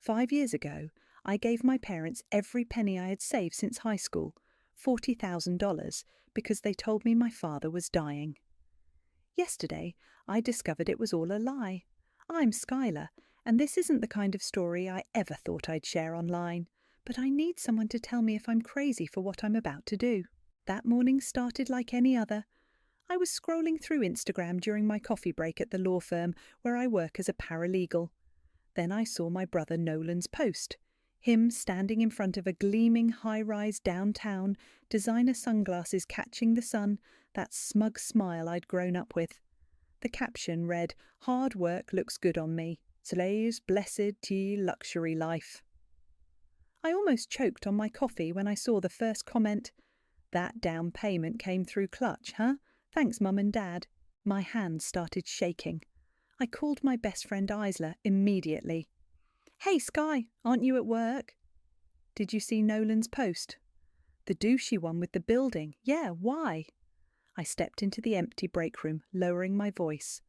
5 years ago, I gave my parents every penny I had saved since high school, $40,000, because they told me my father was dying. Yesterday, I discovered it was all a lie. I'm Skylar, and this isn't the kind of story I ever thought I'd share online, but I need someone to tell me if I'm crazy for what I'm about to do. That morning started like any other. I was scrolling through Instagram during my coffee break at the law firm where I work as a paralegal. Then I saw my brother Nolan's post. Him standing in front of a gleaming high-rise downtown, designer sunglasses catching the sun, that smug smile I'd grown up with. The caption read, "Hard work looks good on me. Slaves blessed to luxury life." I almost choked on my coffee when I saw the first comment. "That down payment came through clutch, huh? Thanks, Mum and Dad." My hands started shaking. I called my best friend Isla immediately. "Hey, Sky, aren't you at work?" "Did you see Nolan's post?" "The douchey one with the building. Yeah, why?" I stepped into the empty break room, lowering my voice.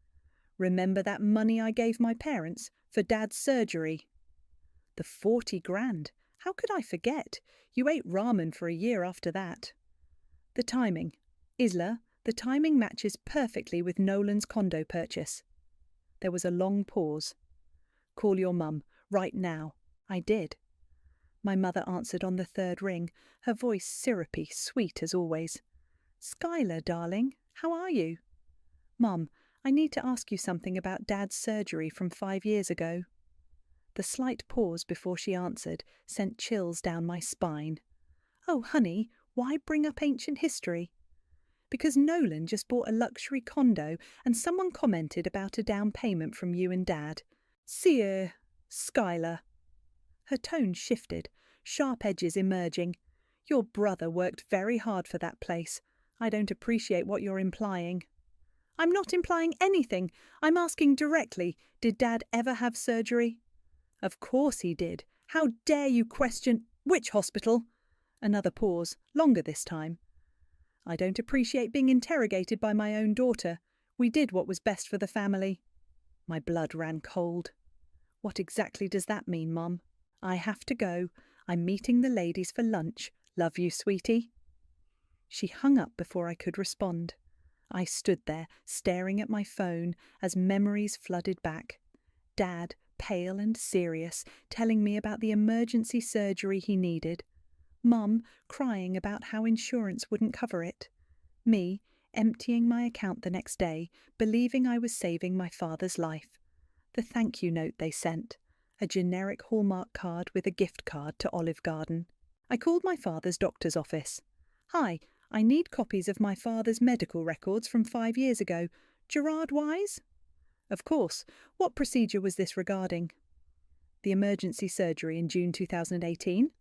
"Remember that money I gave my parents for Dad's surgery?" "The 40 grand. How could I forget? You ate ramen for a year after that." "The timing. Isla, the timing matches perfectly with Nolan's condo purchase." There was a long pause. "Call your mum, right now." I did. My mother answered on the third ring, her voice syrupy, sweet as always. "Skylar, darling, how are you?" "Mum, I need to ask you something about Dad's surgery from 5 years ago." The slight pause before she answered sent chills down my spine. "Oh, honey, why bring up ancient history?" "Because Nolan just bought a luxury condo and someone commented about a down payment from you and Dad. See Skylar." Her tone shifted, sharp edges emerging. "Your brother worked very hard for that place. I don't appreciate what you're implying." "I'm not implying anything. I'm asking directly, did Dad ever have surgery?" "Of course he did. How dare you question—" "Which hospital?" Another pause, longer this time. "I don't appreciate being interrogated by my own daughter. We did what was best for the family." My blood ran cold. "What exactly does that mean, Mum?" "I have to go. I'm meeting the ladies for lunch. Love you, sweetie." She hung up before I could respond. I stood there, staring at my phone as memories flooded back. Dad, pale and serious, telling me about the emergency surgery he needed. Mum, crying about how insurance wouldn't cover it. Me, emptying my account the next day, believing I was saving my father's life. The thank you note they sent. A generic Hallmark card with a gift card to Olive Garden. I called my father's doctor's office. "Hi, I need copies of my father's medical records from 5 years ago. Gerard Wise?" "Of course. What procedure was this regarding?" "The emergency surgery in June 2018.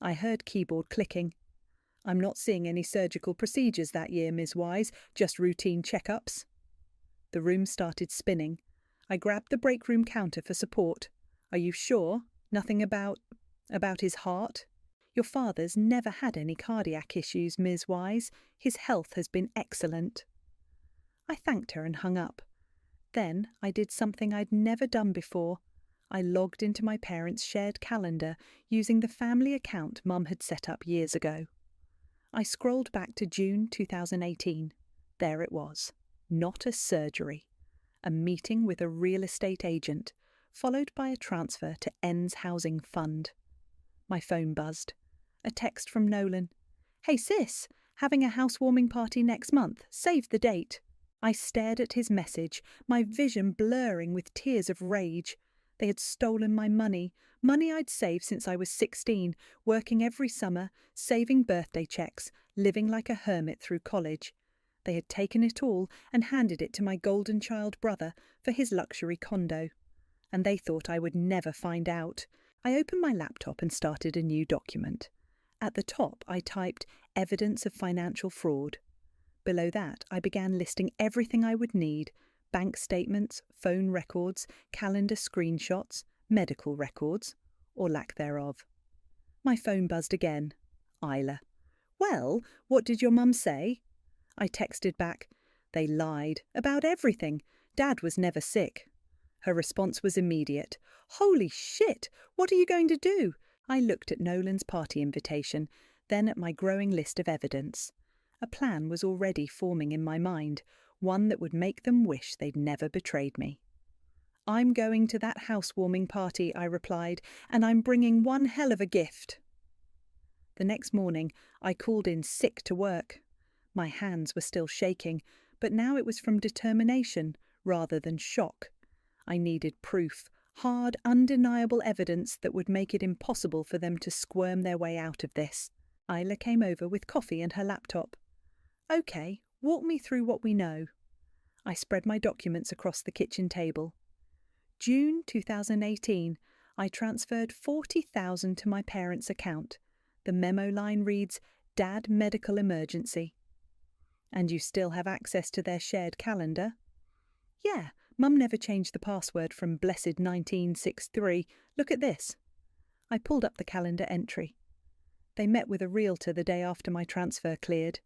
I heard keyboard clicking. "I'm not seeing any surgical procedures that year, Ms. Wise, just routine checkups." The room started spinning. I grabbed the break room counter for support. "Are you sure? Nothing about his heart?" "Your father's never had any cardiac issues, Ms. Wise. His health has been excellent." I thanked her and hung up. Then I did something I'd never done before. I logged into my parents' shared calendar using the family account Mum had set up years ago. I scrolled back to June 2018. There it was. Not a surgery. A meeting with a real estate agent, followed by a transfer to N's Housing Fund. My phone buzzed. A text from Nolan. "Hey sis, having a housewarming party next month. Save the date." I stared at his message, my vision blurring with tears of rage. They had stolen my money I'd saved since I was 16, working every summer, saving birthday checks, living like a hermit through college. They had taken it all and handed it to my golden child brother for his luxury condo. And they thought I would never find out. I opened my laptop and started a new document. At the top, I typed "Evidence of Financial Fraud." Below that, I began listing everything I would need: bank statements, phone records, calendar screenshots, medical records, or lack thereof. My phone buzzed again. Isla. "Well, what did your mum say?" I texted back. "They lied. About everything. Dad was never sick." Her response was immediate. "Holy shit! What are you going to do?" I looked at Nolan's party invitation, then at my growing list of evidence. A plan was already forming in my mind, one that would make them wish they'd never betrayed me. "I'm going to that housewarming party," I replied, "and I'm bringing one hell of a gift." The next morning, I called in sick to work. My hands were still shaking, but now it was from determination rather than shock. I needed proof, hard, undeniable evidence that would make it impossible for them to squirm their way out of this. Isla came over with coffee and her laptop. "Okay, walk me through what we know." I spread my documents across the kitchen table. June 2018, I transferred $40,000 to my parents' account. The memo line reads, "Dad medical emergency." "And you still have access to their shared calendar?" "Yeah, Mum never changed the password from blessed 1963. Look at this." I pulled up the calendar entry. They met with a realtor the day after my transfer cleared.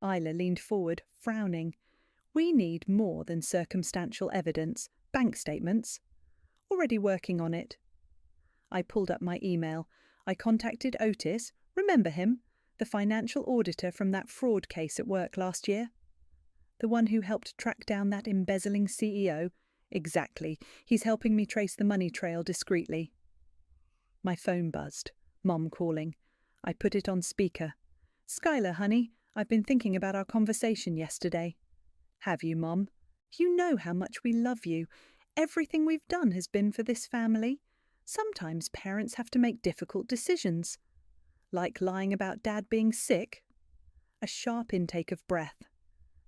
Isla leaned forward, frowning. "We need more than circumstantial evidence. Bank statements." "Already working on it." I pulled up my email. I contacted Otis, remember him? The financial auditor from that fraud case at work last year. The one who helped track down that embezzling CEO? Exactly. He's helping me trace the money trail discreetly. My phone buzzed. Mom calling. I put it on speaker. "Skylar, honey, I've been thinking about our conversation yesterday." "Have you, Mom?" "You know how much we love you. Everything we've done has been for this family. Sometimes parents have to make difficult decisions." "Like lying about Dad being sick?" A sharp intake of breath.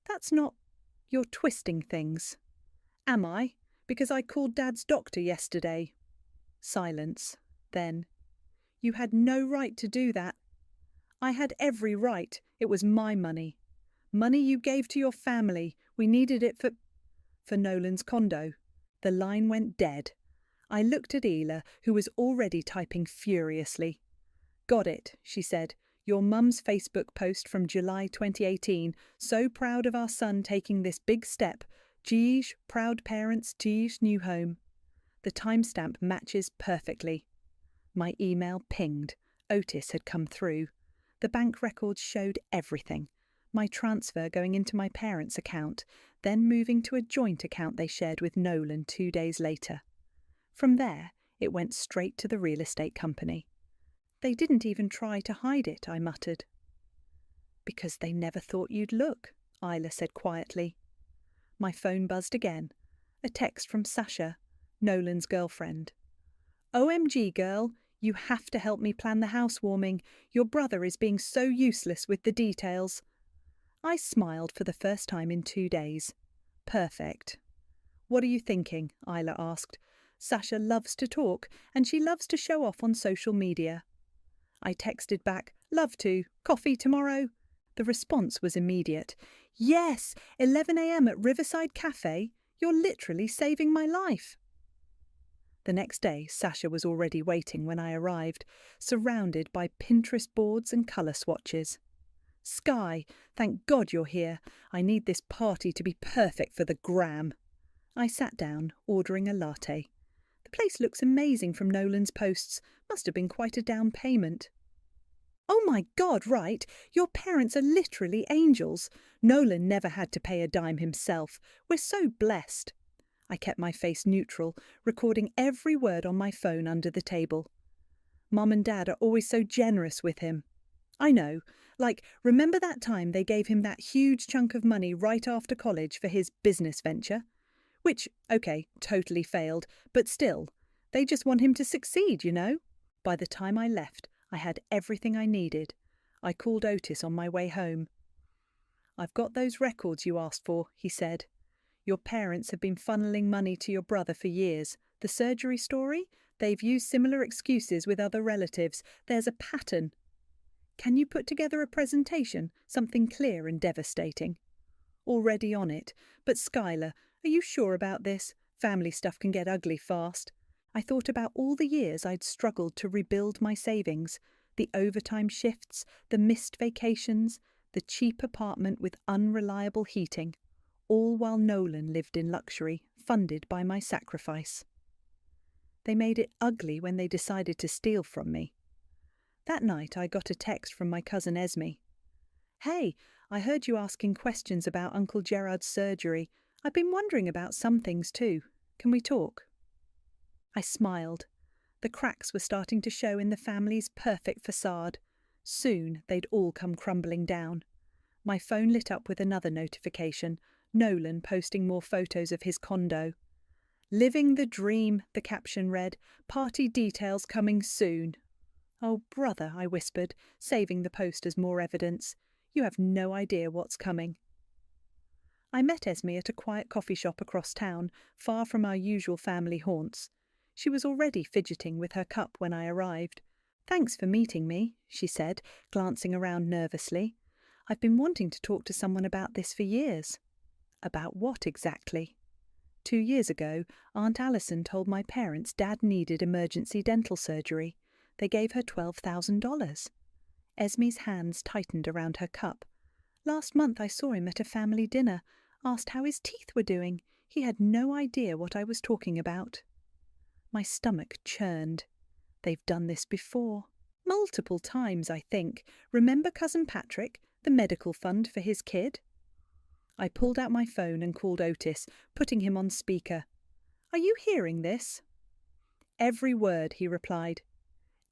"That's not... You're twisting things." "Am I? Because I called Dad's doctor yesterday." Silence. Then, "You had no right to do that." "I had every right. It was my money. Money you gave to your family. We needed it for Nolan's condo." The line went dead. I looked at Ela, who was already typing furiously. "Got it," she said. "Your mum's Facebook post from July 2018. So proud of our son taking this big step. Jeej, proud parents, Jeej, new home." The timestamp matches perfectly. My email pinged. Otis had come through. The bank records showed everything. My transfer going into my parents' account, then moving to a joint account they shared with Nolan 2 days later. From there, it went straight to the real estate company. "They didn't even try to hide it," I muttered. "Because they never thought you'd look," Isla said quietly. My phone buzzed again. A text from Sasha, Nolan's girlfriend. "OMG, girl, you have to help me plan the housewarming. Your brother is being so useless with the details." I smiled for the first time in 2 days. Perfect. "What are you thinking?" Isla asked. "Sasha loves to talk, and she loves to show off on social media." I texted back, "Love to. Coffee tomorrow?" The response was immediate. "Yes, 11 a.m. at Riverside Cafe. You're literally saving my life." The next day, Sasha was already waiting when I arrived, surrounded by Pinterest boards and colour swatches. "Sky, thank God you're here. I need this party to be perfect for the gram." I sat down, ordering a latte. "The place looks amazing from Nolan's posts. Must have been quite a down payment." "Oh my God, right. Your parents are literally angels. Nolan never had to pay a dime himself. We're so blessed." I kept my face neutral, recording every word on my phone under the table. "Mum and Dad are always so generous with him." "I know. Like, remember that time they gave him that huge chunk of money right after college for his business venture? Which, okay, totally failed, but still, they just want him to succeed, you know?" By the time I left, I had everything I needed. I called Otis on my way home. "I've got those records you asked for," he said. "Your parents have been funneling money to your brother for years. The surgery story? They've used similar excuses with other relatives. There's a pattern. Can you put together a presentation, something clear and devastating?" "Already on it. But Skylar, are you sure about this? Family stuff can get ugly fast." I thought about all the years I'd struggled to rebuild my savings, the overtime shifts, the missed vacations, the cheap apartment with unreliable heating. all while Nolan lived in luxury, funded by my sacrifice. They made it ugly when they decided to steal from me. That night I got a text from my cousin Esme. "Hey, I heard you asking questions about Uncle Gerard's surgery. I've been wondering about some things too. Can we talk?" I smiled. The cracks were starting to show in the family's perfect facade. Soon they'd all come crumbling down. My phone lit up with another notification, Nolan posting more photos of his condo. "Living the dream," the caption read. "Party details coming soon." "Oh, brother," I whispered, saving the post as more evidence. "You have no idea what's coming." I met Esme at a quiet coffee shop across town, far from our usual family haunts. She was already fidgeting with her cup when I arrived. "Thanks for meeting me," she said, glancing around nervously. "I've been wanting to talk to someone about this for years." "About what exactly?" 2 years ago, Aunt Allison told my parents Dad needed emergency dental surgery. They gave her $12,000. Esme's hands tightened around her cup. "Last month I saw him at a family dinner, asked how his teeth were doing. He had no idea what I was talking about." My stomach churned. They've done this before. Multiple times, I think. Remember Cousin Patrick, the medical fund for his kid? I pulled out my phone and called Otis, putting him on speaker. "Are you hearing this?" "Every word," he replied.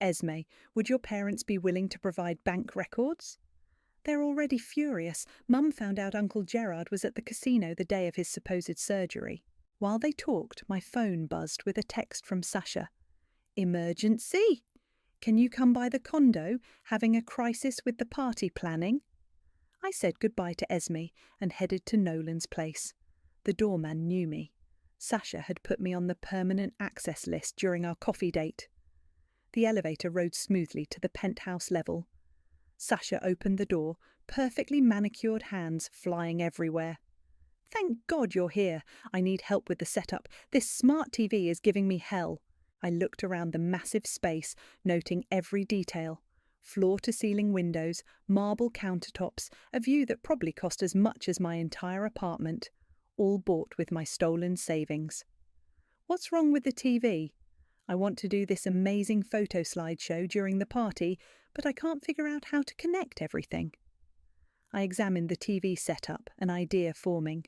"Esme, would your parents be willing to provide bank records?" "They're already furious. Mum found out Uncle Gerard was at the casino the day of his supposed surgery." While they talked, my phone buzzed with a text from Sasha. "Emergency! Can you come by the condo? Having a crisis with the party planning?" I said goodbye to Esme and headed to Nolan's place. The doorman knew me. Sasha had put me on the permanent access list during our coffee date. The elevator rode smoothly to the penthouse level. Sasha opened the door, perfectly manicured hands flying everywhere. "Thank God you're here. I need help with the setup. This smart TV is giving me hell." I looked around the massive space, noting every detail. Floor-to-ceiling windows, marble countertops, a view that probably cost as much as my entire apartment, all bought with my stolen savings. "What's wrong with the TV? I want to do this amazing photo slideshow during the party, but I can't figure out how to connect everything." I examined the TV setup, an idea forming.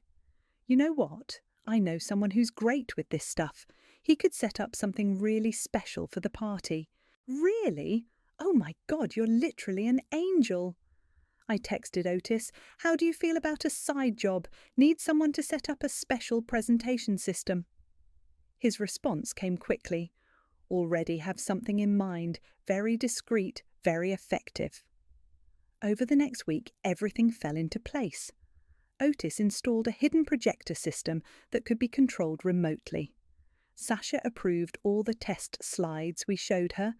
"You know what? I know someone who's great with this stuff. He could set up something really special for the party." "Really? Oh my God, you're literally an angel." I texted Otis, "How do you feel about a side job? Need someone to set up a special presentation system." His response came quickly. "Already have something in mind, very discreet, very effective." Over the next week, everything fell into place. Otis installed a hidden projector system that could be controlled remotely. Sasha approved all the test slides we showed her,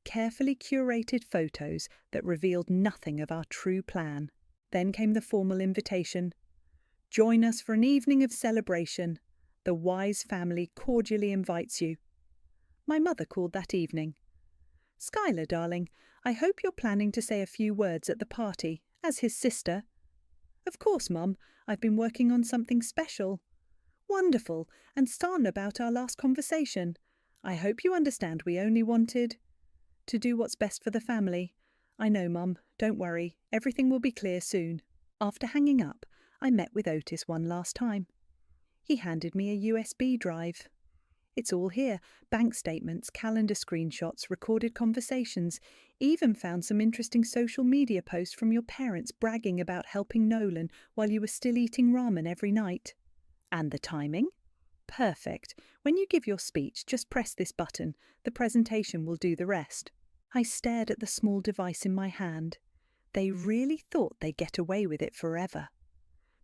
carefully curated photos that revealed nothing of our true plan. Then came the formal invitation. "Join us for an evening of celebration. The Wise family cordially invites you." My mother called that evening. "Skylar, darling, I hope you're planning to say a few words at the party, as his sister." "Of course, Mum. I've been working on something special." "Wonderful, and starting about our last conversation. I hope you understand we only wanted to do what's best for the family." "I know, Mum. Don't worry. Everything will be clear soon." After hanging up, I met with Otis one last time. He handed me a USB drive. "It's all here. Bank statements, calendar screenshots, recorded conversations. Even found some interesting social media posts from your parents bragging about helping Nolan while you were still eating ramen every night." "And the timing?" "Perfect. When you give your speech, just press this button. The presentation will do the rest." I stared at the small device in my hand. They really thought they'd get away with it forever.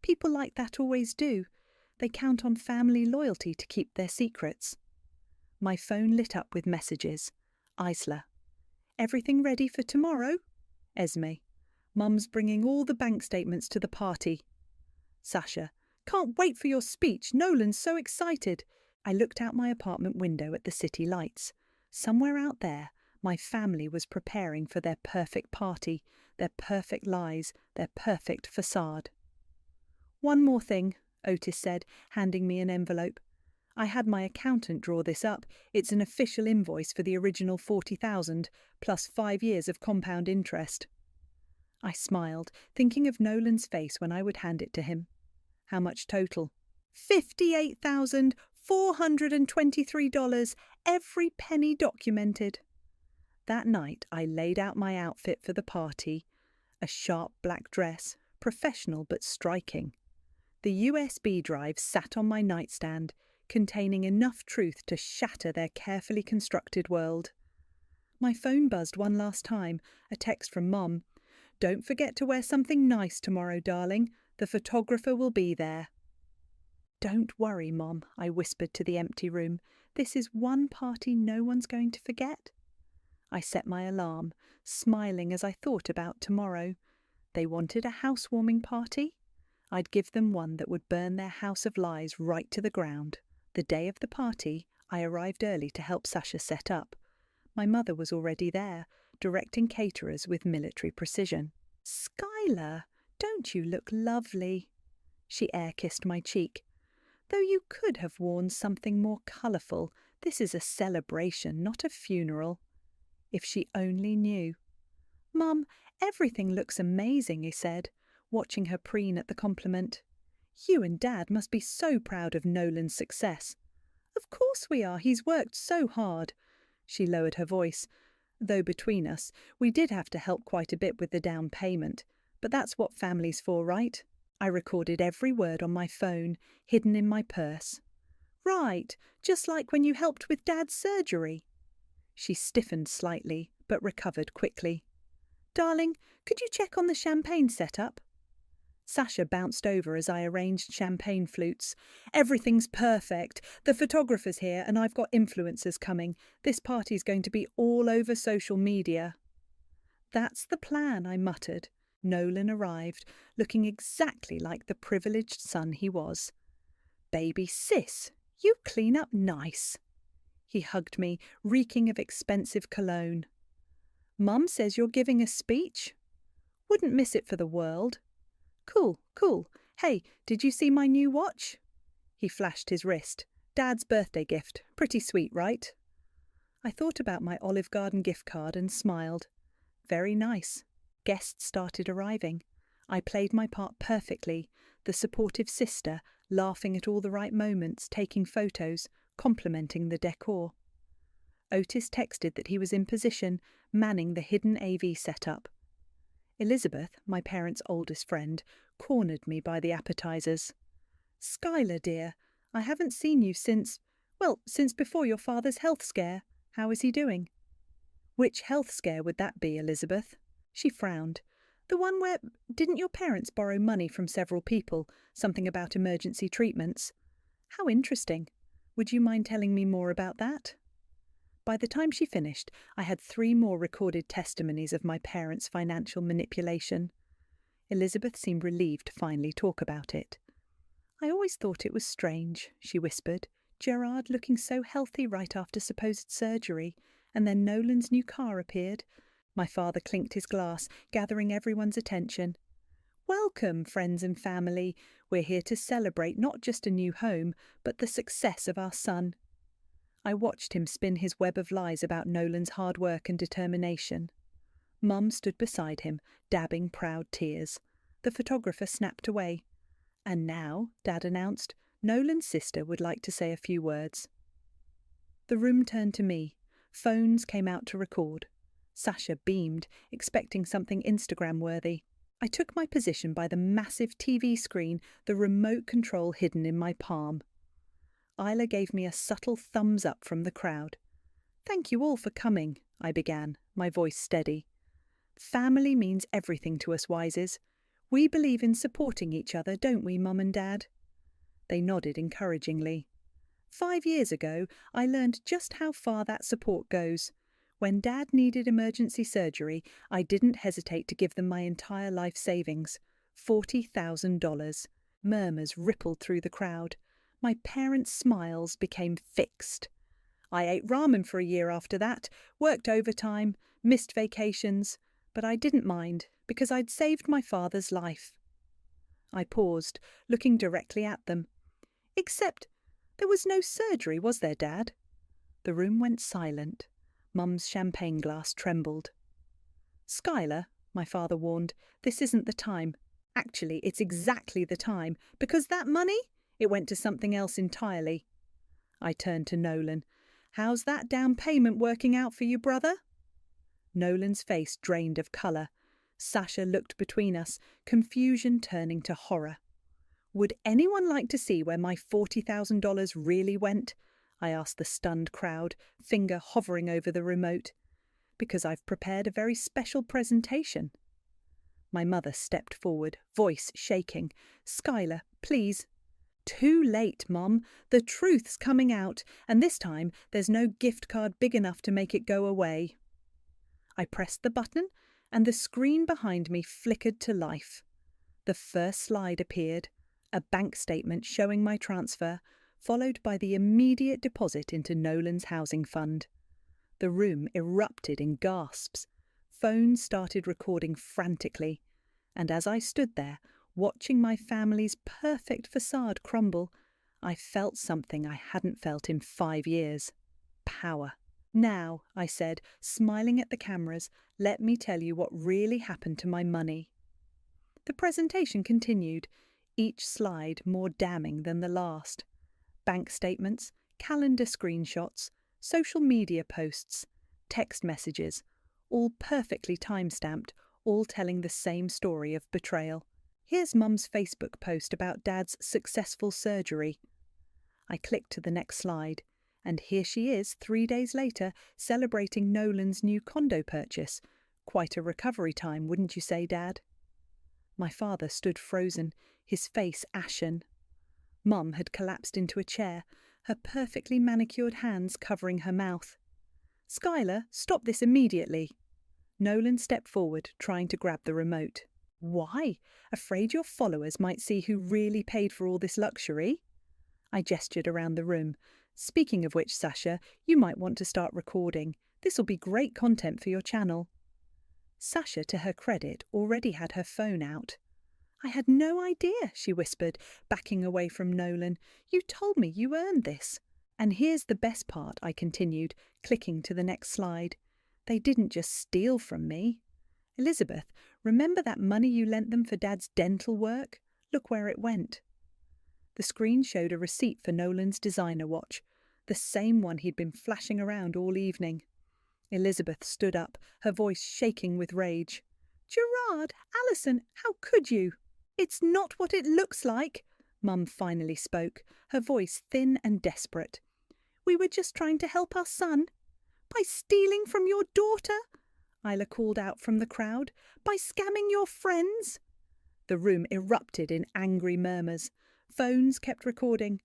People like that always do. They count on family loyalty to keep their secrets. My phone lit up with messages. Isla. "Everything ready for tomorrow?" Esme. "Mum's bringing all the bank statements to the party." Sasha. "Can't wait for your speech. Nolan's so excited." I looked out my apartment window at the city lights. Somewhere out there, my family was preparing for their perfect party, their perfect lies, their perfect facade. "One more thing," Otis said, handing me an envelope. I had my accountant draw this up. It's an official invoice for the original $40,000, plus 5 years of compound interest. I smiled, thinking of Nolan's face when I would hand it to him. How much total? $58,423, every penny documented. That night I laid out my outfit for the party. A sharp black dress, professional but striking. The USB drive sat on my nightstand, containing enough truth to shatter their carefully constructed world. My phone buzzed one last time, a text from Mom. "Don't forget to wear something nice tomorrow, darling. The photographer will be there." "Don't worry, Mom," I whispered to the empty room. "This is one party no one's going to forget." I set my alarm, smiling as I thought about tomorrow. They wanted a housewarming party. I'd give them one that would burn their house of lies right to the ground. The day of the party, I arrived early to help Sasha set up. My mother was already there, directing caterers with military precision. "Skylar, don't you look lovely?" She air-kissed my cheek. "Though you could have worn something more colourful. This is a celebration, not a funeral." If she only knew. "Mum, everything looks amazing," he said, watching her preen at the compliment. "You and Dad must be so proud of Nolan's success." "Of course we are. He's worked so hard." She lowered her voice. "Though between us, we did have to help quite a bit with the down payment. But that's what family's for, right?" I recorded every word on my phone, hidden in my purse. "Right, just like when you helped with Dad's surgery." She stiffened slightly, but recovered quickly. "Darling, could you check on the champagne setup?" Sasha bounced over as I arranged champagne flutes. "Everything's perfect. The photographer's here and I've got influencers coming. This party's going to be all over social media." "That's the plan," I muttered. Nolan arrived, looking exactly like the privileged son he was. "Baby sis, you clean up nice." He hugged me, reeking of expensive cologne. "Mum says you're giving a speech?" "Wouldn't miss it for the world." "Cool, cool. Hey, did you see my new watch?" He flashed his wrist. "Dad's birthday gift. Pretty sweet, right?" I thought about my Olive Garden gift card and smiled. Very nice. Guests started arriving. I played my part perfectly, the supportive sister, laughing at all the right moments, taking photos, complimenting the decor. Otis texted that he was in position, manning the hidden AV setup. Elizabeth, my parents' oldest friend, cornered me by the appetizers. "Skylar, dear, I haven't seen you since before your father's health scare. How is he doing?" "Which health scare would that be, Elizabeth?" She frowned. "The one where didn't your parents borrow money from several people, something about emergency treatments?" "How interesting. Would you mind telling me more about that?" By the time she finished, I had 3 more recorded testimonies of my parents' financial manipulation. Elizabeth seemed relieved to finally talk about it. "I always thought it was strange," she whispered. "Gerard looking so healthy right after supposed surgery, and then Nolan's new car appeared." My father clinked his glass, gathering everyone's attention. "Welcome, friends and family. We're here to celebrate not just a new home, but the success of our son." I watched him spin his web of lies about Nolan's hard work and determination. Mum stood beside him, dabbing proud tears. The photographer snapped away. "And now," Dad announced, "Nolan's sister would like to say a few words." The room turned to me. Phones came out to record. Sasha beamed, expecting something Instagram-worthy. I took my position by the massive TV screen, the remote control hidden in my palm. Isla gave me a subtle thumbs up from the crowd. "Thank you all for coming," I began, my voice steady. "Family means everything to us Wises. We believe in supporting each other, don't we, Mum and Dad?" They nodded encouragingly. 5 years ago, I learned just how far that support goes. When Dad needed emergency surgery, I didn't hesitate to give them my entire life savings. $40,000. Murmurs rippled through the crowd. My parents' smiles became fixed. I ate ramen for a year after that, worked overtime, missed vacations, but I didn't mind because I'd saved my father's life. I paused, looking directly at them. Except there was no surgery, was there, Dad? The room went silent. Mum's champagne glass trembled. Skylar, my father warned, this isn't the time. Actually, it's exactly the time, because that money, it went to something else entirely. I turned to Nolan. How's that down payment working out for you, brother? Nolan's face drained of colour. Sasha looked between us, confusion turning to horror. Would anyone like to see where my $40,000 really went? I asked the stunned crowd, finger hovering over the remote. Because I've prepared a very special presentation. My mother stepped forward, voice shaking. Skylar, please. Too late, Mum. The truth's coming out, and this time there's no gift card big enough to make it go away. I pressed the button, and the screen behind me flickered to life. The first slide appeared, a bank statement showing my transfer, followed by the immediate deposit into Nolan's housing fund. The room erupted in gasps. Phones started recording frantically, and as I stood there, watching my family's perfect facade crumble, I felt something I hadn't felt in 5 years. Power. Now, I said, smiling at the cameras, let me tell you what really happened to my money. The presentation continued, each slide more damning than the last. Bank statements, calendar screenshots, social media posts, text messages, all perfectly time-stamped, all telling the same story of betrayal. Here's Mum's Facebook post about Dad's successful surgery. I clicked to the next slide, and here she is 3 days later celebrating Nolan's new condo purchase. Quite a recovery time, wouldn't you say, Dad? My father stood frozen, his face ashen. Mum had collapsed into a chair, her perfectly manicured hands covering her mouth. Skylar, stop this immediately. Nolan stepped forward, trying to grab the remote. Why? Afraid your followers might see who really paid for all this luxury? I gestured around the room. Speaking of which, Sasha, you might want to start recording. This'll be great content for your channel. Sasha, to her credit, already had her phone out. I had no idea, she whispered, backing away from Nolan. You told me you earned this. And here's the best part, I continued, clicking to the next slide. They didn't just steal from me. Elizabeth, remember that money you lent them for Dad's dental work? Look where it went. The screen showed a receipt for Nolan's designer watch, the same one he'd been flashing around all evening. Elizabeth stood up, her voice shaking with rage. Gerard, Alison, how could you? It's not what it looks like, Mum finally spoke, her voice thin and desperate. We were just trying to help our son. By stealing from your daughter? Isla called out from the crowd. By scamming your friends? The room erupted in angry murmurs. Phones kept recording.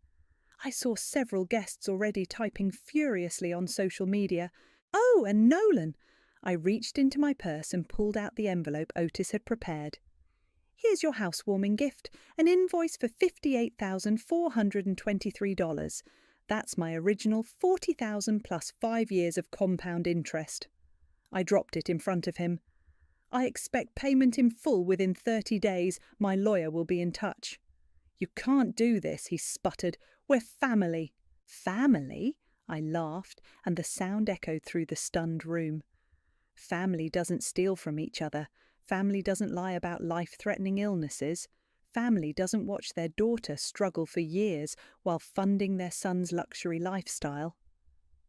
I saw several guests already typing furiously on social media. Oh, and Nolan! I reached into my purse and pulled out the envelope Otis had prepared. Here's your housewarming gift, an invoice for $58,423. That's my original $40,000 plus 5 years of compound interest. I dropped it in front of him. I expect payment in full within 30 days. My lawyer will be in touch. You can't do this, he sputtered. We're family. Family? I laughed, and the sound echoed through the stunned room. Family doesn't steal from each other. Family doesn't lie about life-threatening illnesses. Family doesn't watch their daughter struggle for years while funding their son's luxury lifestyle.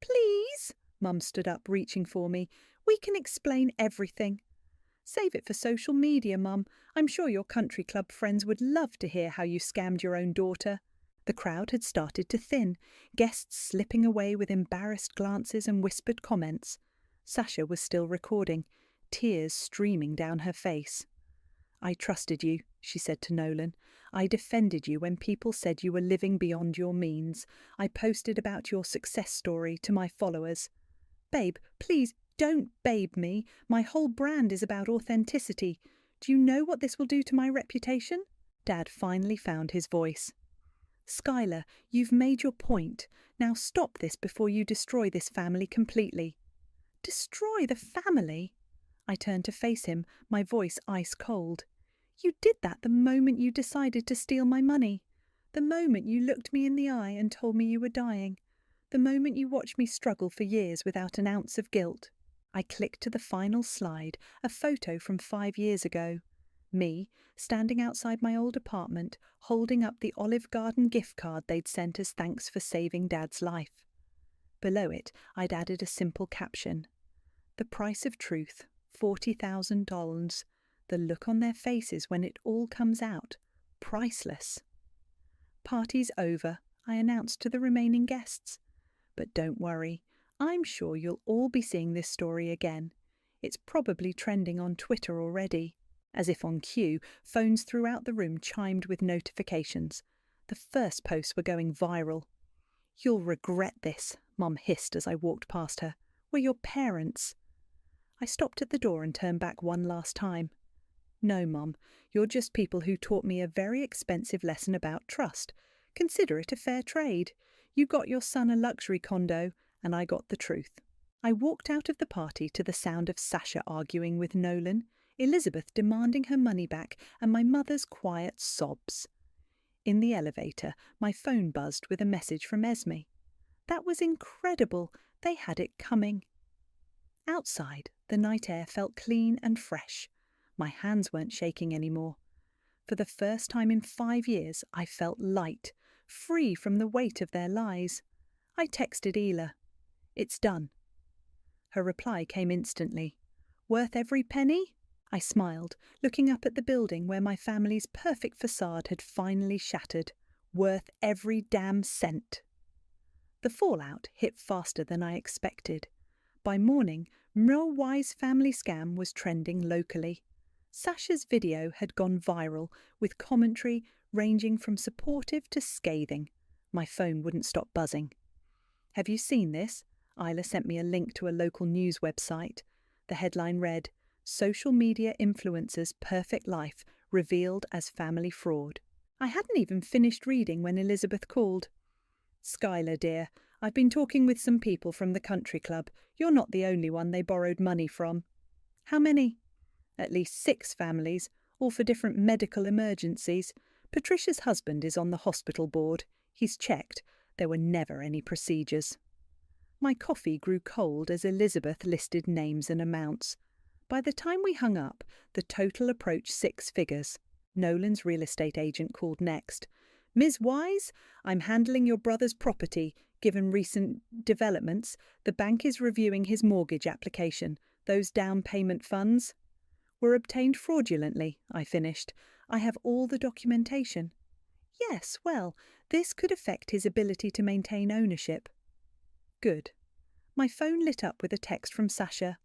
Please, Mum stood up, reaching for me. We can explain everything. Save it for social media, Mum. I'm sure your country club friends would love to hear how you scammed your own daughter. The crowd had started to thin, guests slipping away with embarrassed glances and whispered comments. Sasha was still recording, tears streaming down her face. I trusted you, she said to Nolan. I defended you when people said you were living beyond your means. I posted about your success story to my followers. Babe, please, don't babe me. My whole brand is about authenticity. Do you know what this will do to my reputation? Dad finally found his voice. Skylar, you've made your point. Now stop this before you destroy this family completely. Destroy the family? I turned to face him, my voice ice cold. You did that the moment you decided to steal my money. The moment you looked me in the eye and told me you were dying. The moment you watched me struggle for years without an ounce of guilt. I clicked to the final slide, a photo from 5 years ago. Me, standing outside my old apartment, holding up the Olive Garden gift card they'd sent as thanks for saving Dad's life. Below it, I'd added a simple caption. The price of truth, $40,000. The look on their faces when it all comes out. Priceless. Party's over, I announced to the remaining guests. But don't worry, I'm sure you'll all be seeing this story again. It's probably trending on Twitter already. As if on cue, phones throughout the room chimed with notifications. The first posts were going viral. You'll regret this, Mum hissed as I walked past her. We're your parents. I stopped at the door and turned back one last time. No, Mum, you're just people who taught me a very expensive lesson about trust. Consider it a fair trade. You got your son a luxury condo, and I got the truth. I walked out of the party to the sound of Sasha arguing with Nolan, Elizabeth demanding her money back, and my mother's quiet sobs. In the elevator, my phone buzzed with a message from Esme. That was incredible. They had it coming. Outside, the night air felt clean and fresh. My hands weren't shaking anymore. For the first time in 5 years, I felt light, free from the weight of their lies. I texted Ela. It's done. Her reply came instantly. Worth every penny? I smiled, looking up at the building where my family's perfect facade had finally shattered. Worth every damn cent. The fallout hit faster than I expected. By morning, Wise family scam was trending locally. Sasha's video had gone viral, with commentary ranging from supportive to scathing. My phone wouldn't stop buzzing. Have you seen this? Isla sent me a link to a local news website. The headline read, Social media influencer's perfect life revealed as family fraud. I hadn't even finished reading when Elizabeth called. Skylar, dear, I've been talking with some people from the country club. You're not the only one they borrowed money from. How many? At least 6 families, all for different medical emergencies. Patricia's husband is on the hospital board. He's checked. There were never any procedures. My coffee grew cold as Elizabeth listed names and amounts. By the time we hung up, the total approached 6 figures. Nolan's real estate agent called next. Ms. Wise, I'm handling your brother's property. Given recent developments, the bank is reviewing his mortgage application. Those down payment funds were obtained fraudulently, I finished. I have all the documentation. Yes, well, this could affect his ability to maintain ownership. Good. My phone lit up with a text from Sasha.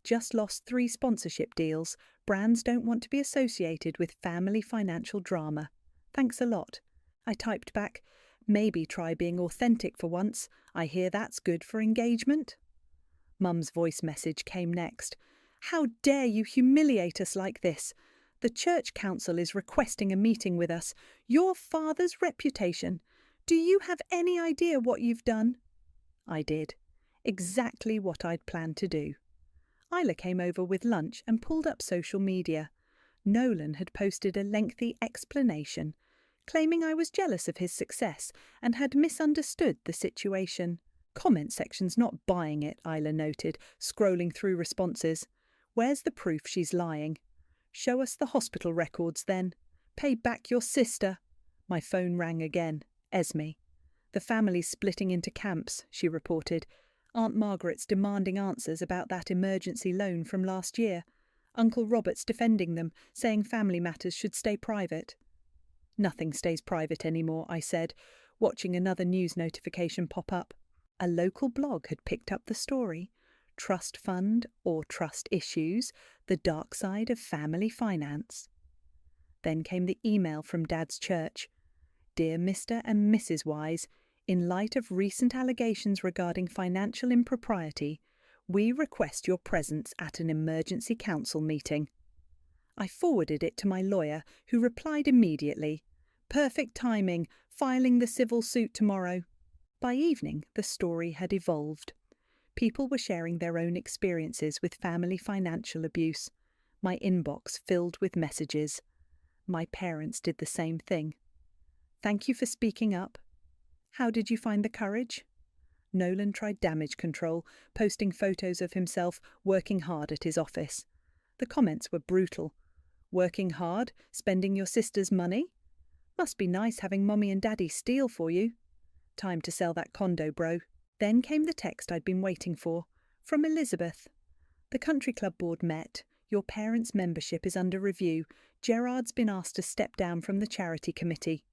Just lost 3 sponsorship deals. Brands don't want to be associated with family financial drama. Thanks a lot. I typed back, maybe try being authentic for once. I hear that's good for engagement. Mum's voice message came next. How dare you humiliate us like this? The church council is requesting a meeting with us. Your father's reputation. Do you have any idea what you've done? I did. Exactly what I'd planned to do. Isla came over with lunch and pulled up social media. Nolan had posted a lengthy explanation, claiming I was jealous of his success and had misunderstood the situation. Comment section's not buying it, Isla noted, scrolling through responses. Where's the proof she's lying? Show us the hospital records then. Pay back your sister. My phone rang again. Esme. The family's splitting into camps, she reported. Aunt Margaret's demanding answers about that emergency loan from last year. Uncle Robert's defending them, saying family matters should stay private. Nothing stays private anymore, I said, watching another news notification pop up. A local blog had picked up the story. Trust fund or trust issues, the dark side of family finance. Then came the email from Dad's church. Dear Mr. and Mrs. Wise, in light of recent allegations regarding financial impropriety, we request your presence at an emergency council meeting. I forwarded it to my lawyer, who replied immediately. Perfect timing, filing the civil suit tomorrow. By evening, the story had evolved. People were sharing their own experiences with family financial abuse. My inbox filled with messages. My parents did the same thing. Thank you for speaking up. How did you find the courage? Nolan tried damage control, posting photos of himself working hard at his office. The comments were brutal. Working hard? Spending your sister's money? Must be nice having Mommy and Daddy steal for you. Time to sell that condo, bro. Then came the text I'd been waiting for, from Elizabeth. The country club board met. Your parents' membership is under review. Gerard's been asked to step down from the charity committee.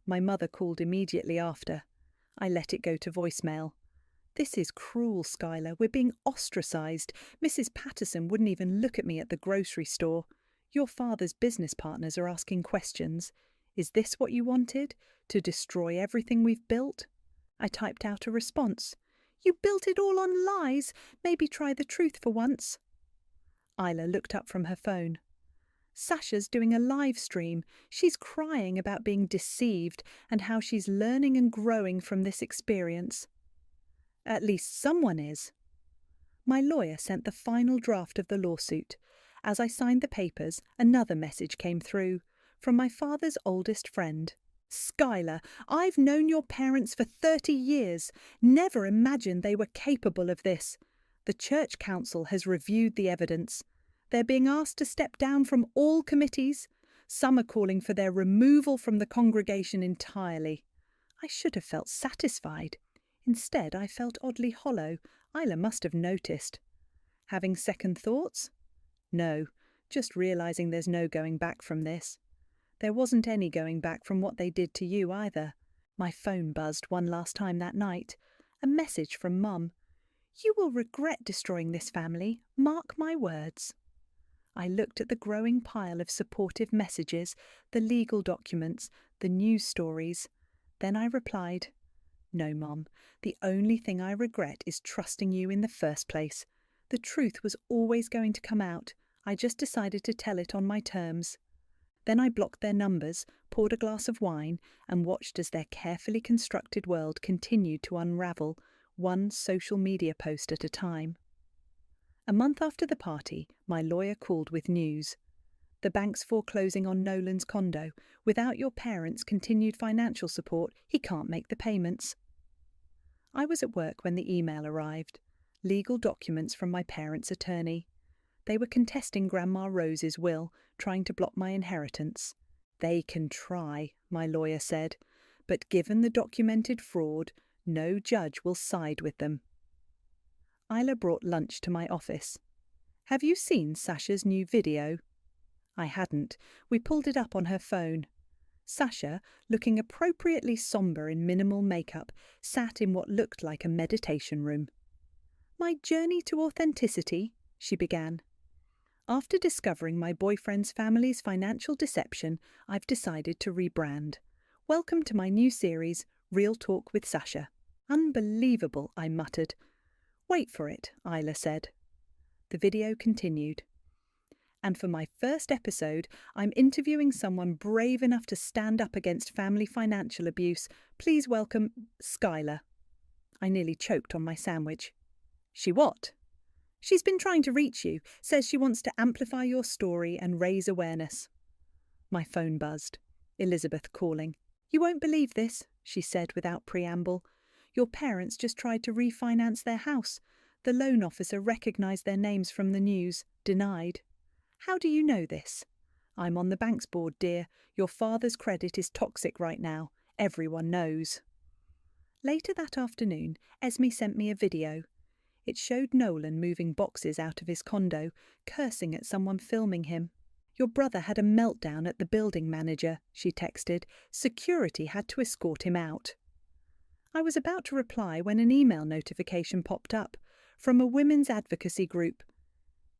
My mother called immediately after. I let it go to voicemail. This is cruel, Skylar. We're being ostracised. Mrs. Patterson wouldn't even look at me at the grocery store. Your father's business partners are asking questions. Is this what you wanted? To destroy everything we've built? I typed out a response. You built it all on lies. Maybe try the truth for once. Isla looked up from her phone. Sasha's doing a live stream. She's crying about being deceived and how she's learning and growing from this experience. At least someone is. My lawyer sent the final draft of the lawsuit. As I signed the papers, another message came through, from my father's oldest friend. Skylar, I've known your parents for 30 years. Never imagined they were capable of this. The church council has reviewed the evidence. They're being asked to step down from all committees. Some are calling for their removal from the congregation entirely. I should have felt satisfied. Instead, I felt oddly hollow. Isla must have noticed. Having second thoughts? No, just realising there's no going back from this. There wasn't any going back from what they did to you either. My phone buzzed one last time that night. A message from Mum. You will regret destroying this family. Mark my words. I looked at the growing pile of supportive messages, the legal documents, the news stories. Then I replied, No, Mum. The only thing I regret is trusting you in the first place. The truth was always going to come out. I just decided to tell it on my terms. Then I blocked their numbers, poured a glass of wine, and watched as their carefully constructed world continued to unravel, one social media post at a time. A month after the party, my lawyer called with news. The bank's foreclosing on Nolan's condo. Without your parents' continued financial support, he can't make the payments. I was at work when the email arrived. Legal documents from my parents' attorney. They were contesting Grandma Rose's will, trying to block my inheritance. They can try, my lawyer said, but given the documented fraud, no judge will side with them. Isla brought lunch to my office. Have you seen Sasha's new video? I hadn't. We pulled it up on her phone. Sasha, looking appropriately sombre in minimal makeup, sat in what looked like a meditation room. My journey to authenticity, she began. After discovering my boyfriend's family's financial deception, I've decided to rebrand. Welcome to my new series, Real Talk with Sasha. Unbelievable, I muttered. Wait for it, Isla said. The video continued. And for my first episode, I'm interviewing someone brave enough to stand up against family financial abuse. Please welcome Skylar. I nearly choked on my sandwich. She what? She's been trying to reach you, says she wants to amplify your story and raise awareness. My phone buzzed. Elizabeth calling. You won't believe this, she said without preamble. Your parents just tried to refinance their house. The loan officer recognised their names from the news, denied. How do you know this? I'm on the bank's board, dear. Your father's credit is toxic right now. Everyone knows. Later that afternoon, Esme sent me a video. It showed Nolan moving boxes out of his condo, cursing at someone filming him. Your brother had a meltdown at the building manager, she texted. Security had to escort him out. I was about to reply when an email notification popped up from a women's advocacy group.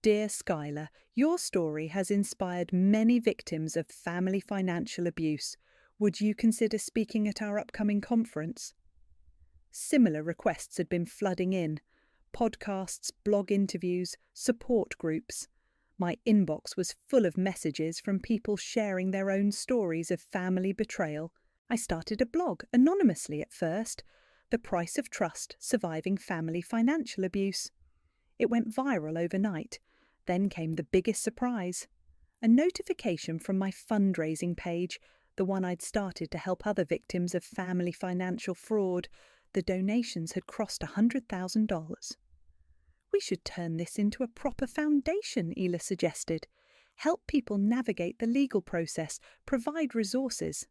Dear Skylar, your story has inspired many victims of family financial abuse. Would you consider speaking at our upcoming conference? Similar requests had been flooding in. Podcasts, blog interviews, support groups. My inbox was full of messages from people sharing their own stories of family betrayal. I started a blog, anonymously at first, The Price of Trust, Surviving Family Financial Abuse. It went viral overnight. Then came the biggest surprise. A notification from my fundraising page, the one I'd started to help other victims of family financial fraud. The donations had crossed $100,000. We should turn this into a proper foundation, Ela suggested. Help people navigate the legal process, provide resources.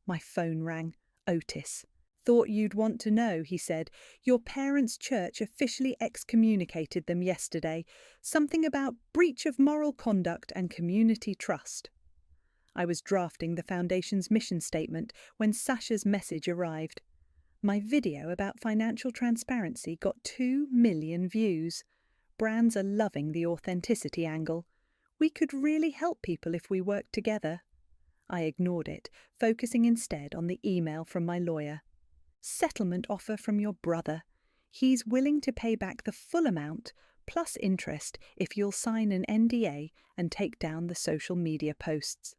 My phone rang. Otis. Thought you'd want to know, he said. Your parents' church officially excommunicated them yesterday. Something about breach of moral conduct and community trust. I was drafting the foundation's mission statement when Sasha's message arrived. My video about financial transparency got 2 million views. Brands are loving the authenticity angle. We could really help people if we worked together. I ignored it, focusing instead on the email from my lawyer. Settlement offer from your brother. He's willing to pay back the full amount, plus interest, if you'll sign an NDA and take down the social media posts.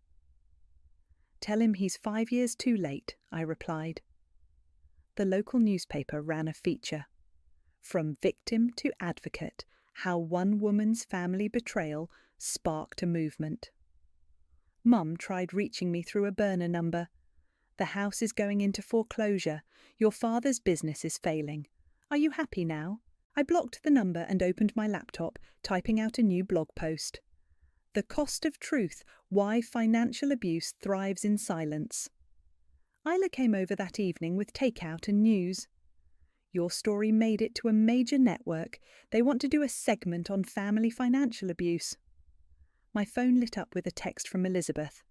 Tell him he's 5 years too late, I replied. The local newspaper ran a feature. From victim to advocate, how one woman's family betrayal sparked a movement. Mum tried reaching me through a burner number. The house is going into foreclosure. Your father's business is failing. Are you happy now? I blocked the number and opened my laptop, typing out a new blog post. The Cost of Truth, Why Financial Abuse Thrives in Silence. Isla came over that evening with takeout and news. Your story made it to a major network. They want to do a segment on family financial abuse. My phone lit up with a text from Elizabeth.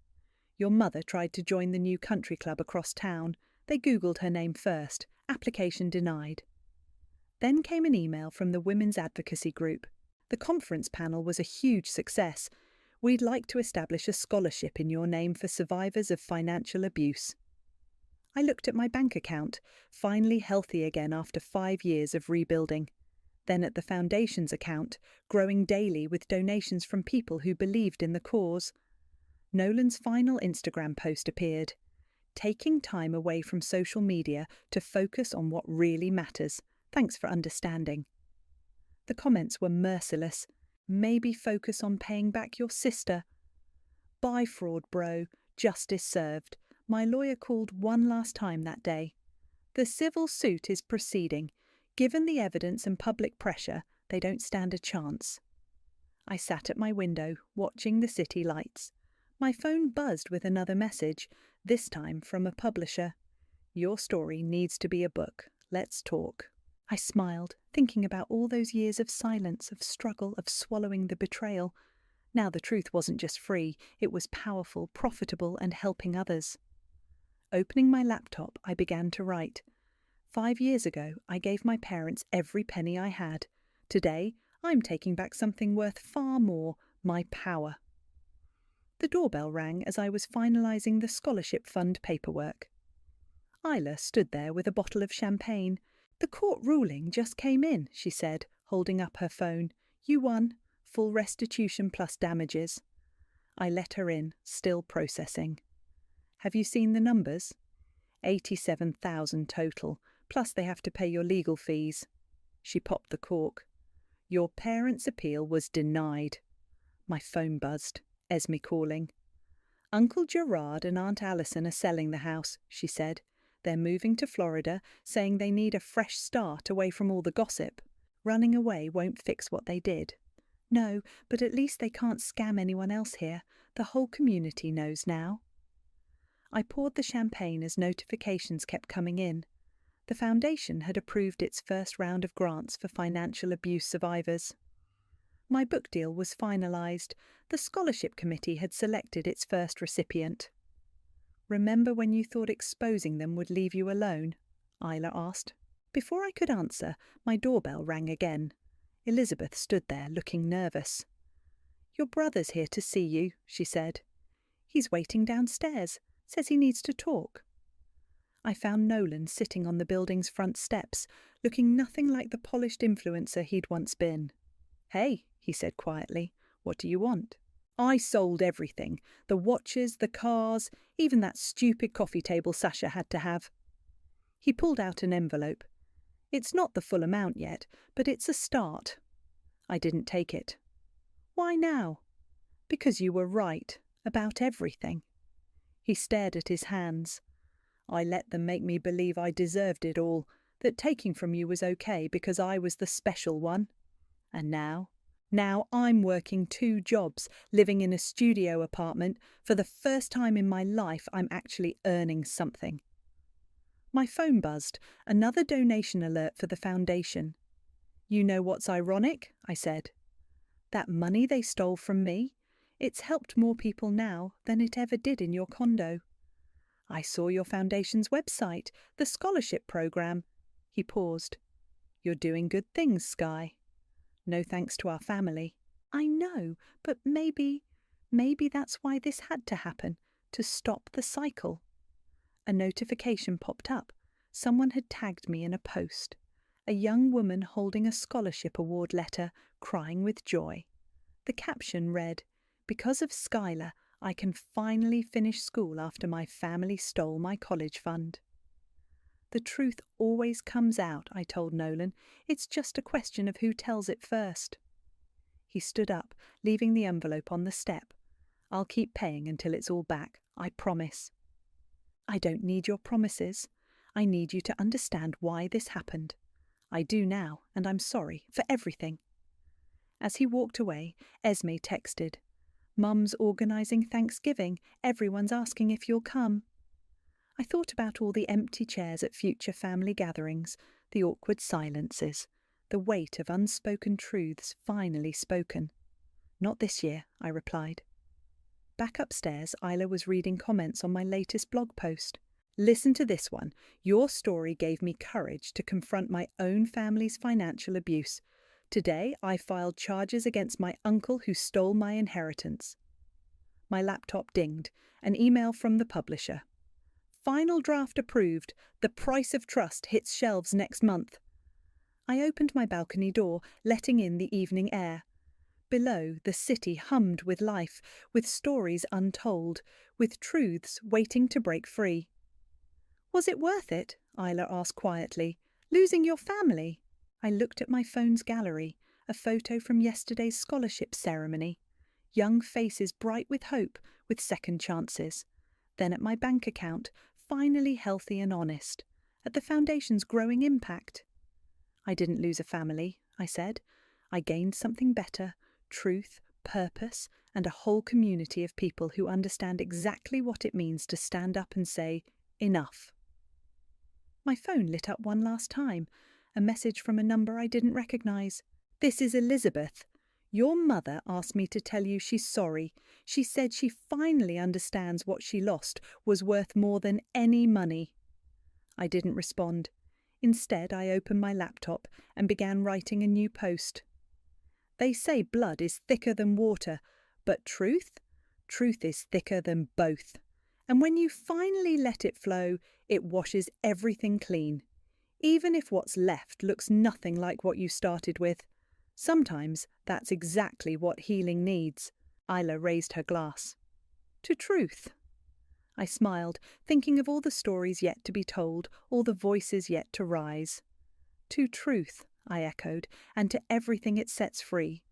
Your mother tried to join the new country club across town. They Googled her name first. Application denied. Then came an email from the Women's Advocacy Group. The conference panel was a huge success. We'd like to establish a scholarship in your name for survivors of financial abuse. I looked at my bank account, finally healthy again after 5 years of rebuilding. Then at the foundation's account, growing daily with donations from people who believed in the cause. Nolan's final Instagram post appeared. Taking time away from social media to focus on what really matters. Thanks for understanding. The comments were merciless. Maybe focus on paying back your sister. Bye, fraud bro. Justice served. My lawyer called one last time that day. The civil suit is proceeding. Given the evidence and public pressure, they don't stand a chance. I sat at my window, watching the city lights. My phone buzzed with another message, this time from a publisher. Your story needs to be a book. Let's talk. I smiled, thinking about all those years of silence, of struggle, of swallowing the betrayal. Now the truth wasn't just free, it was powerful, profitable, and helping others. Opening my laptop, I began to write. 5 years ago, I gave my parents every penny I had. Today, I'm taking back something worth far more, my power. The doorbell rang as I was finalising the scholarship fund paperwork. Isla stood there with a bottle of champagne. The court ruling just came in, she said, holding up her phone. You won. Full restitution plus damages. I let her in, still processing. Have you seen the numbers? 87,000 total, plus they have to pay your legal fees. She popped the cork. Your parents' appeal was denied. My phone buzzed. Esme calling. Uncle Gerard and Aunt Alison are selling the house, she said. They're moving to Florida, saying they need a fresh start away from all the gossip. Running away won't fix what they did. No, but at least they can't scam anyone else here. The whole community knows now. I poured the champagne as notifications kept coming in. The foundation had approved its first round of grants for financial abuse survivors. My book deal was finalised. The scholarship committee had selected its first recipient. Remember when you thought exposing them would leave you alone? Isla asked. Before I could answer, my doorbell rang again. Elizabeth stood there, looking nervous. Your brother's here to see you, she said. He's waiting downstairs. Says he needs to talk. I found Nolan sitting on the building's front steps, looking nothing like the polished influencer he'd once been. Hey, he said quietly, what do you want? I sold everything. The watches, the cars, even that stupid coffee table Sasha had to have. He pulled out an envelope. It's not the full amount yet, but it's a start. I didn't take it. Why now? Because you were right about everything. He stared at his hands. I let them make me believe I deserved it all, that taking from you was okay because I was the special one. And now I'm working 2 jobs, living in a studio apartment. For the first time in my life, I'm actually earning something. My phone buzzed, another donation alert for the foundation. You know what's ironic? I said. That money they stole from me, it's helped more people now than it ever did in your condo. I saw your foundation's website, the scholarship program. He paused. You're doing good things, Sky. No thanks to our family. I know, but maybe that's why this had to happen, to stop the cycle. A notification popped up. Someone had tagged me in a post. A young woman holding a scholarship award letter, crying with joy. The caption read, "Because of Skylar, I can finally finish school after my family stole my college fund." The truth always comes out, I told Nolan. It's just a question of who tells it first. He stood up, leaving the envelope on the step. I'll keep paying until it's all back, I promise. I don't need your promises. I need you to understand why this happened. I do now, and I'm sorry for everything. As he walked away, Esme texted, Mum's organising Thanksgiving. Everyone's asking if you'll come. I thought about all the empty chairs at future family gatherings, the awkward silences, the weight of unspoken truths finally spoken. Not this year, I replied. Back upstairs, Isla was reading comments on my latest blog post. Listen to this one. Your story gave me courage to confront my own family's financial abuse. Today, I filed charges against my uncle who stole my inheritance. My laptop dinged. An email from the publisher. Final draft approved. The price of trust hits shelves next month. I opened my balcony door, letting in the evening air. Below, the city hummed with life, with stories untold, with truths waiting to break free. Was it worth it? Isla asked quietly. Losing your family? I looked at my phone's gallery, a photo from yesterday's scholarship ceremony. Young faces bright with hope, with second chances. Then at my bank account, finally healthy and honest. At the foundation's growing impact. I didn't lose a family, I said. I gained something better, truth, purpose, and a whole community of people who understand exactly what it means to stand up and say, enough. My phone lit up one last time, a message from a number I didn't recognise. This is Elizabeth. Your mother asked me to tell you she's sorry. She said she finally understands what she lost was worth more than any money. I didn't respond. Instead, I opened my laptop and began writing a new post. They say blood is thicker than water, but truth? Truth is thicker than both. And when you finally let it flow, it washes everything clean. Even if what's left looks nothing like what you started with. Sometimes that's exactly what healing needs. Isla raised her glass. To truth. I smiled, thinking of all the stories yet to be told, all the voices yet to rise. To truth, I echoed, and to everything it sets free.